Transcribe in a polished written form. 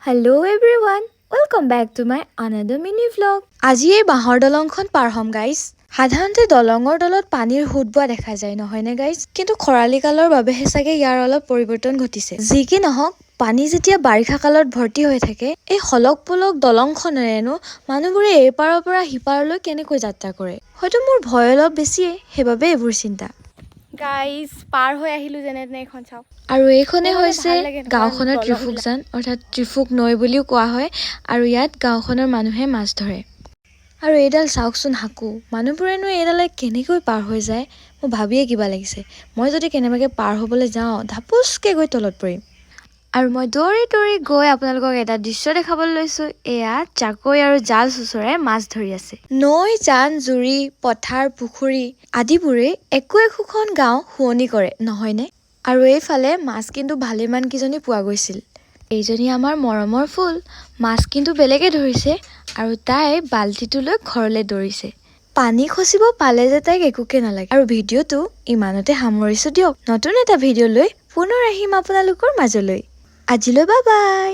Hello everyone, welcome back to my another mini vlog. আজি এই বাহৰ দলংখন পাৰ হ'ম গাইস। সাধাৰণতে দলঙৰ তলত পানীৰ হুড বোৱা দেখা যায় নহয়নে গাইস, কিন্তু খৰালি কালৰ বাবেহে চাগে ইয়াৰ অলপ পৰিৱৰ্তন ঘটিছে। যি কি নহওক, পানী যেতিয়া বাৰিষা কালত ভৰ্তি হৈ থাকে, এই হলক পলক দলংখনেৰেনো মানুহবোৰে এই পাৰৰ পৰা সিপাৰলৈ কেনেকৈ যাত্ৰা কৰে। হয়তো মোৰ ভয় অলপ বেছিয়ে, সেইবাবে এইবোৰ চিন্তা। গাইজ পাৰ হৈ আহিলো যেনে তেনে এখন চাওক। আৰু এইখনে হৈছে গাঁওখনৰ ত্ৰিফুকজান, অৰ্থাৎ ত্ৰিফুক নৈ বুলিও কোৱা হয়। আৰু ইয়াত গাঁওখনৰ মানুহে মাছ ধৰে। আৰু এইডাল চাওকচোন হাকু, মানুহবোৰেনো এইডালে কেনেকৈ পাৰ হৈ যায় মোৰ ভাবিয়ে কিবা লাগিছে। মই যদি কেনেবাকৈ পাৰ হ'বলৈ যাওঁ, ধাপুচকৈ গৈ তলত পৰিম। আৰু মই দৌৰি দৌৰি গৈ আপোনালোকক এটা দৃশ্য দেখাবলৈ লৈছোঁ। এয়া জাকৈ আৰু জাল চোচৰে মাছ ধৰি আছে। নৈ, জান, জুৰি, পথাৰ, পুখুৰী আদিবোৰে একো একোখন গাঁও শুৱনি কৰে নহয়নে? আৰু এইফালে মাছ কিন্তু ভালেমান কিজনী পোৱা গৈছিল। এইজনী আমাৰ মৰমৰ ফুল, মাছ কিন্তু বেলেগে ধৰিছে আৰু তাই বাল্টিটো লৈ ঘৰলৈ দৌৰিছে। পানী খচিব পালে যে তাইক একোকে নালাগে। আৰু ভিডিঅ'টো ইমানতে সামৰিছোঁ দিয়ক। নতুন এটা ভিডিঅ' লৈ পুনৰ আহিম আপোনালোকৰ মাজলৈ। আজিলৈ বাই বাই।